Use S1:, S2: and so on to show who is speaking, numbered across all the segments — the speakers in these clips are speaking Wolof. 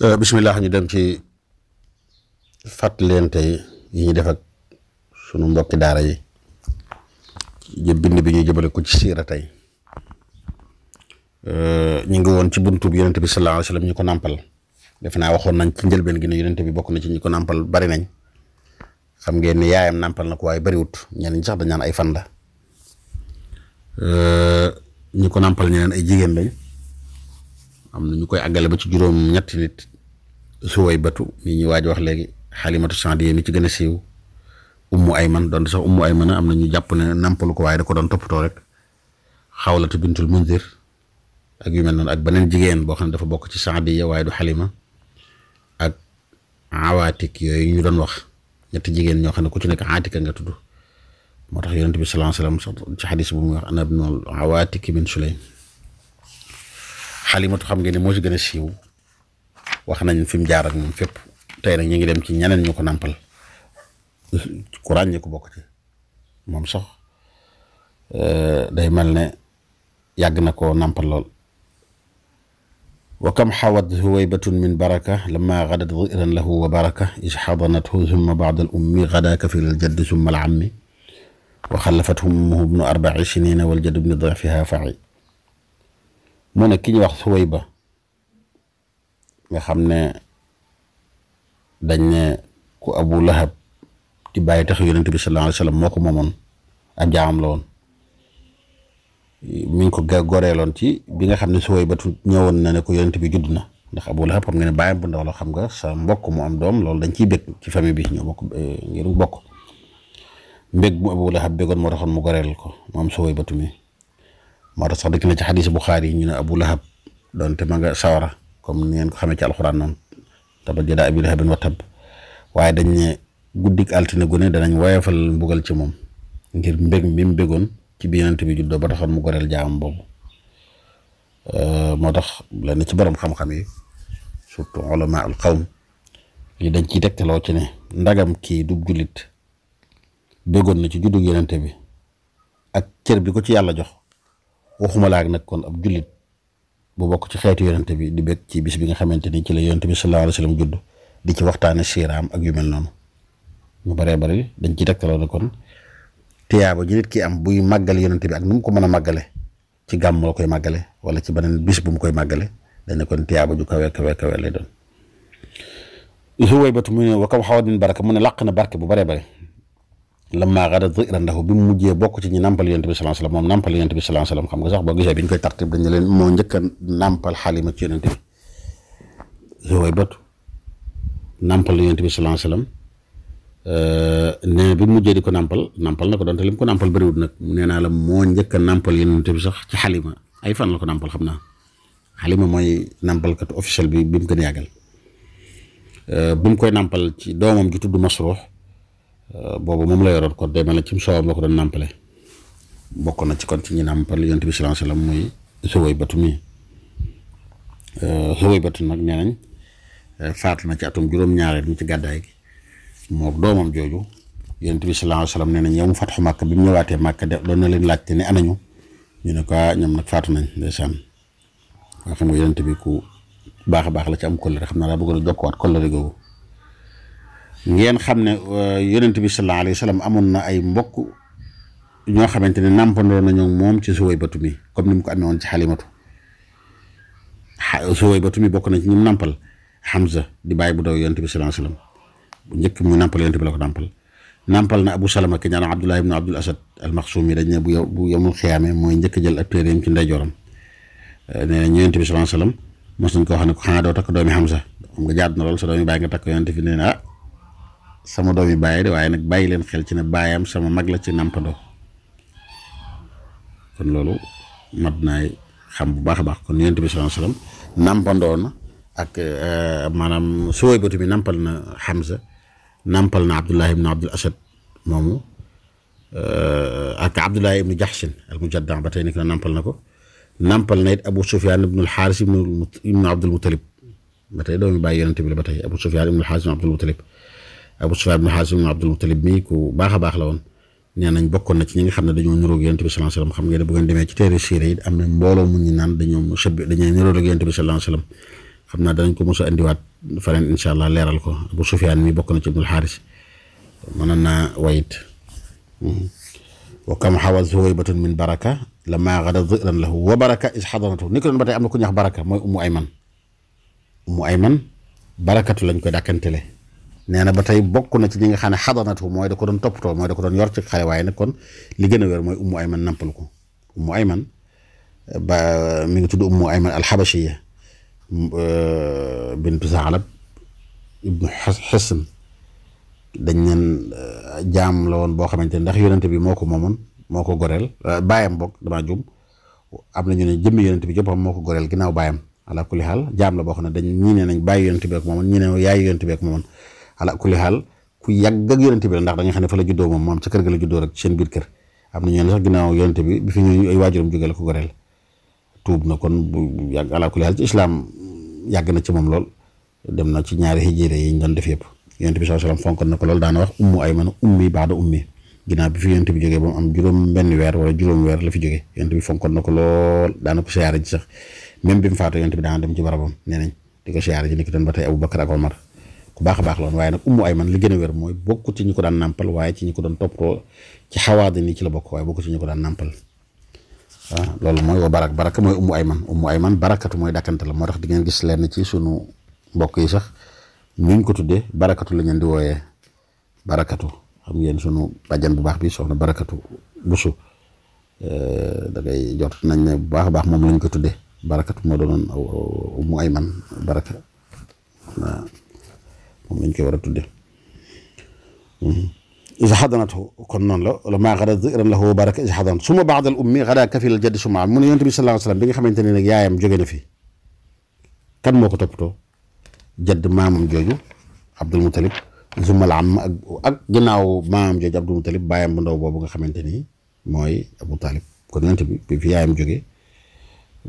S1: bismillah ñu dem ci fàttalente yi ñu def ak sunu mbokki daara yi bind bi ñuy jëbale ko ci siira tey ñu ngi woon ci buntu bi yonent bi sallallahu alayhi wasallam ñu ko nàmpal def naa waxoon nañ ci njëlbeen gi ne yonent bi bokk na ci ñi ko nàmpal bari nañ xam ngeen ni yaayam nàmpal na ko waaye bariwut ñenn ñi sax dañ naan ay fan la ñi ko nàmpal ñeneen ay jigéen lañ am na ñu koy àggale ba ci juróom ñetti nit Suwaybatu mi ñu waaj wax léegi Xalimatu Saadiya mi ci gën a siiw Ummu Ayman doon sax Ummu Ayman am na ñu jàpp ne nàmpalu ko waaye da ko doon toppatoo rek Xawlatu bintul Munzir ak yu mel noonu ak beneen jigéen boo xam ne dafa bokk ci Saadiya waaye du Xalima ak Awaatik yooyu ñu doon wax ñetti jigéen ñoo xam ne ku ci nekk Aatika nga tudd moo tax Yonent bi sallallahu alayhi wasallam ci xadis bu muy wax ana ibnul Awaatik min Sulaym Xalimatu xam ngeen ne moo ci gën a siiw wax nañ fi mu jaar ak moom fépp tey nag ñu ngi dem ci ñeneen ñu ko nàmpal ku ràññee ko bokk ci moom sax day mel ne yàgg na koo nàmpal lool wa kam xawat huwaybatun min baraka lamma gadat dhiran lahu wa baraka is xadanathu summa ba'da al ummi gadaka fi al jaddi summa al ammi wa xalafathu ummuhu ibnu 40 sinina wal jaddu ibnu difiha fa'i mu ne ki ñu wax Suwayba nga xam ne dañ ne ku Abu Lahab di bàyyi tax yonent bi sallallahu alayhi wasallam moo ko moomoon ab jaamam la woon mi ngi ko goreeloon ci bi nga xam ne Suwaybatu ñëwoon na ne ko yonent bi judd na ndax Abu Lahab xam nga ne bàyyam bu ndaw la xam nga sa mbokk mu am doom loolu dañ ciy bég ci famille bi ñoo bokk ngir bokk mbég mu Abu Lahab bégoon moo taxoon mu goreel ko moom Suwaybatu mi moo tax sax dëkk na ci xadis Buxaari yi ñu ne Abu Lahab doonte ma nga sawara comme ni ngeen ko xamee ci alxuraan noonu tabbat yadaa abii lahabin wa tabb waaye dañ ne guddik altine gu ne danañ woyofal mbugal ci moom ngir mbég mi mu bégoon ci bi yonent bi juddoo ba taxoon mu goreel jaamam boobu moo tax lenn ci borom xam-xam yi surtout ulama al qawm yi dañ ciy tegtaloo ci ne ndagam kii du jullit bégoon na ci juddug yonent bi ak cër bi ko ci yàlla jox waxuma laag nag kon ab jullit bu bokk ci xeetu yonente bi di bég ci bis bi nga xamante ni ci la yonente bi sallallahu alayhi wasallam judd di ci waxtaane siiraam ak yu mel noonu ñu baree bari dañ ci tegtaloo ne kon tiyaaba ji nit ki am buy màggal yonente bi ak nu mu ko mën a màggale ci gàmm la koy màggale wala ci beneen bis bu mu koy màggale dañ ne kon tiyaaba ju kawe lay doon Suwaybatu mu ne wa kam xawat min baraka mu ne làq na barke bu baree bari lamma gadat dhiran lahu bi mu mujjee bokk ci ñi nàmpal yonent bi sallallahu alayhi wasallam moom nàmpal yonent bi sallallahu alayhi wasallam xam nga sax boo gisee bi ñu koy tartib dañ ne leen moo njëkk a nàmpal Xalima ci yonent bi Suwaybatu nàmpal yonent bi sallallahu alayhi wasallam nee bi mu mujjee di ko nàmpal na ko doonte li mu ko nàmpal bëriwul nag nee naa la moo njëkk a nàmpal yonent bi sax ci Xalima ay fan la ko nàmpal xam naa Xalima mooy nàmpalkatu officiel bi mu gën a yàggal bi mu koy nàmpal ci doomam ji tudd Masruux boobu moom la yoroon kon day mel ne ci soowam la ko doon nàmpale bokk na ci kon ci ñi nàmpal yonent bi sallallahu alayhi wasallam muy Suwaybatu mi Suwaybatu nag nee nañ faatu na ci atum juróom-ñaareel mi ci gàddaay gi moom doomam jooju yonent bi sallallahu alayhi wasallam nee nañ yow mu fatxu Màkka bi mu ñëwaatee Màkka de doon na leen laajte ne anañu ñu ne ko ñoom nag faatu nañ ndeysaan nga xam nga yonent bi ku baax a baax la ci am kóllëre xam naa daa bëgg a jokkuwaat kóllëre googu ngeen xam ne yonent bi sallallahu alayhi wasallam amoon na ay mbokk ñoo xamante ne nàmpandoo nañu moom ci Suwaybatu mi comme ni mu ko amee woon ci Xalimatu Suwaybatu mi bokk na ci ñi mu nàmpal Hamza di bàyyi bu daw yonent bi sallallahu alayhi wasallam bu njëkk mu nàmpal yonent bi la ko nàmpal na Abu Salama ki ñaan Abdullah ibn Abdul Asad al-Maxsumi dañ ne bu yomul xiyaame mooy njëkk a jël ab téeréem ci ndeyjooram nee na yonent bi sallallahu alayhi wasallam mos nañ ko wax ne ko xanaa doo takk doomi Hamza xam nga jaadu na lool sa doomi bàyyi nga takk yonent bi nee na sama doom yi bàyyi de waaye nag bàyyi leen xel ci ne baayam sama mag la ci nàmpandoo kon loolu mat naay xam bu baax a baax kon yonent bi sallallahu alayhi wasallam nàmpandoo na ak maanaam Suwaybatu mi nàmpal na Hamza nàmpal na Abdullah ibn Abdul Asad moomu ak Abdullah ibn Jahshin al-Mujadda ba tey ni ko nàmpal na ko nàmpal na it Abu Sufyan ibn al-Haris ibn Abdul Muttalib ba tey doomi bàyyi yonent bi la ba tey Abu Sufyan ibn al-Haris ibn Abdul Muttalib Abu Sufyaan ibn Haasim ibn Abdul Muttalib mi ku baax a baax la woon nee nañ bokkoon na ci ñi nga xam ne dañoo niróog yonent bi sallallahu alayhi wasallam xam ngeen ne bu ngeen demee ci téere siira yi am na mbooloo mu ñu naan dañoo niróog yonent bi sallallahu alayhi wasallam xam naa danañ ko mos a indiwaat faneen incha allah leeral ko Abu Sufyaan mi bokk na ci ibnul Xaaris mënoon naa wayit wa kam xawat Suwaybatun min baraka lamma gada dhi'ran lahu wa baraka is xadanatu ni ko doon ba tey am na ku ñax baraka mooy ummu ayman barakatu lañ koy dàkkantele nee na ba tey bokk na ci ñi nga xam ne xadanatu mooy da ko doon toppatoo mooy da ko doon yor ci xale waaye nag kon li gën a wér mooy ummu ayman nampal ko ummu ayman ba mi ngi tudd ummu ayman alxabashiya bintu Saalab ibnu Xisn dañ neen jaam la woon boo xamante ne ndax yonente bi moo ko moomoon moo ko goreel baayam boog damaa jum am na ñu ne jëmmi yonente bi jëppam moo ko goreel ginnaaw baayam ala kulli xaal jaam la boo xam ne dañ ñii ne nañ bàyyi yonente bi ak moomoon ñii ne yaay yonente bi ak moomoon ala kulli xaal ku yàgg ak yonente bi la ndax da nga xam ne fa la juddoo moom ca kër ga la juddoo rek seen biir kër am na ñu ne sax ginnaaw yonente bi fi ñu ay waajuram jógee la ko goreel tuub na kon bu yàgg ala kulli xaal ci islaam yàgg na ci moom lool dem na ci ñaari hijra yi ñu doon def yëpp yonent bi sallallahu alayhi wasallam fonkoon na ko loolu daana wax ummu ayman ummi baada ummi ginnaaw bi fi yonent bi jógee ba mu am juróom benn weer wala juróom weer la fi jógee yonent bi fonkoon na ko lool daana ko siyaare ji sax même bi mu faatoo yonent bi daana dem ci barabam nee nañ di ko siyaare ji ni ki doon ba tey Abu Bakar ak Omar ku baax a baax la woon waaye nag ummu ayman li gën a wér mooy bokk ci ñi ko daan nàmpal waaye ci ñi ko doon toppatoo ci xawaadi ni ci la bokk waaye bokk ci ñi ko daan nàmpal waaw loolu mooy wa baraka mooy ummu ayman barakatu mooy dàkkante la moo tax di ngeen gis leen ci sunu mbokk yi sax ñu ko tuddee barakatu la ngeen di wooyee barakatu xam ngeen sunu bàjjan bu baax bi soxna barakatu busu da ngay jot nañ ne bu baax a baax moom lañ ko tuddee barakatu moo doonoon ummu ayman baraka waaw moom lañ koy war a tuddee إذا حضنته kon noonu la wala maa gada dhi'ran lahu wa baraka إذا حضنته summa ba'da al ummi gada kafil al jaddi summa mu ne yonent bi sallallahu alayhi wasallam bi nga xamante ne nag yaayam jóge na fi kan moo ko toppatoo jadd maamam jooju Abdul Muttalib summa al am ak ginnaaw maamam jooju Abdul Muttalib baayam bu ndaw boobu nga xamante ni mooy Abu Talib kon yonent bi fi yaayam jóge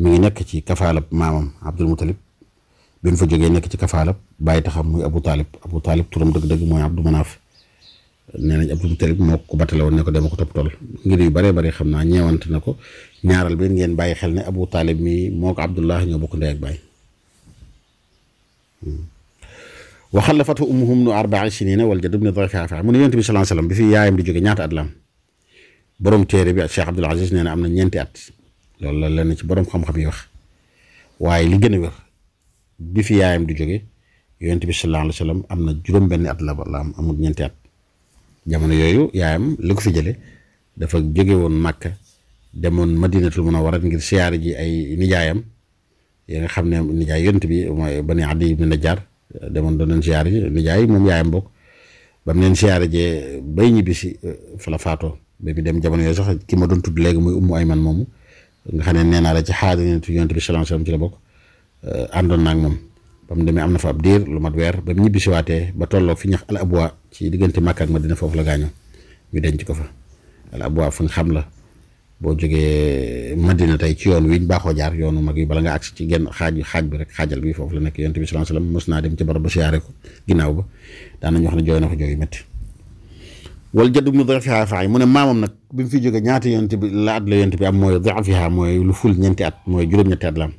S1: mi ngi nekk ci kafaalab maamam Abdul Muttalib bi mu fa jógee nekk ci kafaalab bàyyi taxam muy Abu Talib turam dëgg-dëgg mooy Abdu Manaaf nee nañ Abdul Muttalib moo ko batale woon ne ko dama ko topp tool ngir yu bëree bëri xam naa ñeewante na ko ñaaral bi ngeen bàyyi xel ne Abu Talib mi moo ko Abdullah ñoo bokk ndey ak baay wa xalafatu ummuhum nu 4 sinina wal jaddu ibn Dhafi'a mu ne yonent bi sallallahu alayhi wasallam bi fi yaayam di jóge ñaata at la am borom téere bi ak Cheikh Abdul Aziz nee na am na 4 at loolu la leen ci borom xam-xam yi wax waaye li gën a wér bi fi yaayam di jóge yonent bi sallallahu alayhi wasallam am na juróom-benn at la am amul 4 at jamono yooyu yaayam li ko fi jële dafa jóge woon Màkka demoon Madinatul Munawwara ngir siyaare ji ay nijaayam yi nga xam ne nijaay yonent bi mooy Bani Adi ibn Najjar demoon doon leen siyaare ji nijaay moom yaayam bokk ba mu leen siyaare jee bay ñibbisi fa la faatoo ba mu dem jamono yooyu sax ki ma doon tudd léegi muy Ummu Ayman moomu nga xam ne nee naa la ci xaadiratu yonent bi sallallahu alayhi wasallam ci la bokk àndoon naa ak moom ba mu demee am na fa ab diir lu mat weer ba mu ñibbisiwaatee ba tolloo fi ñax al abwa ci diggante Makka ak Madina foofu la gaañoo ñu denc ko fa al abwa fu ñu xam la boo jógee Madina tey ci yoon wi ñu baaxoo jaar yoonu mag yi bala nga agsi ci genn xaaj bi rek xaajal bi foofu la nekk yonent bi sallallahu alayhi wasallam mos naa dem ci barab ba siyaare ko ginnaaw ba daan nañu wax ne jooy na ko jooy yu métti wal jaddu ibnu Dhafi'a mu ne maamam nag bi mu fi jógee ñaata yonent bi la at la yonent bi am mooy Dhafi'a mooy lu ful ñeenti at mooy juróom-ñetti at la am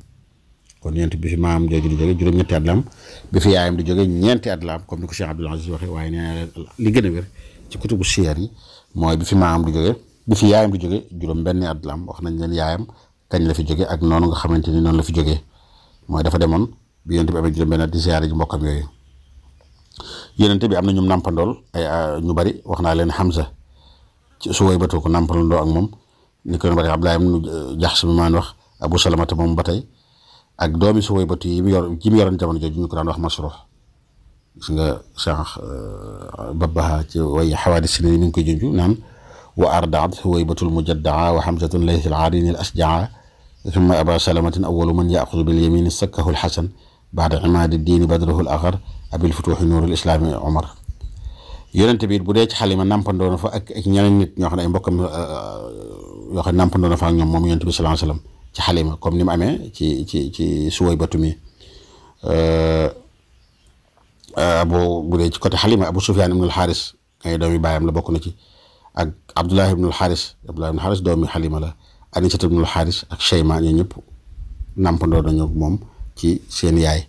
S1: kon yonent bi fi maamam jooju di jóge juróom-ñetti at la am bi fi yaayam di jóge ñeenti at la am comme ni ko Cheikh Abdul Aziz waxee waaye nee na li gën a wér ci kutubu siyar yi mooy bi fi maamam di jóge bi fi yaayam di jóge juróom-benn at la am wax nañ leen yaayam kañ la fi jóge ak noonu nga xamante ni noonu la fi jógee mooy dafa demoon bi yonent bi amee juróom-benn at di siyaare ji mbokkam yooyu yonent bi am na ñum nàmpandool ay ñu bari wax naa leen Hamza ci Suwaybatu ko nàmpandoo ak moom ni ko bari Abdullah ibn Jahsh mi maan wax Abu Salamata moom ba tey ak doomi Suwaybatu yi mu yoroon jamono jooju ñu ko daan wax Masruh gis nga Cheikh Babbaha ci way xawaadis ni mi ngi koy junj naan wa ardaat Suwaybatul mujaddaa wa Hamzatun laysa al-aarini al-asjaa thumma Aba Salamatin awwalu man ya'xudu bil yamini sakkahu al-Hasan ba'da imaadi diini badruhu al-aghar abil futuuhi nuurul islaami Omar yonent bi bu dee ci Xalima nàmpandoo na fa ak ñeneen nit ñoo xam ne ay mbokkam yoo xam ne nàmpandoo na fa ak ñoom moom yonent bi sallallahu alayhi wasallam ci Xalima comme ni mu amee ci Suwaybatu mi bu dee ci côté Xalima Abu Sufyaan ibn al-Xaaris ay doomi baayam la bokk na ci ak Abdullah ibn al-Xaaris doomi Xalima la Anisata ibn al-Xaaris ak Shayma ñoo ñëpp nàmpandoo nañu moom ci seen yaay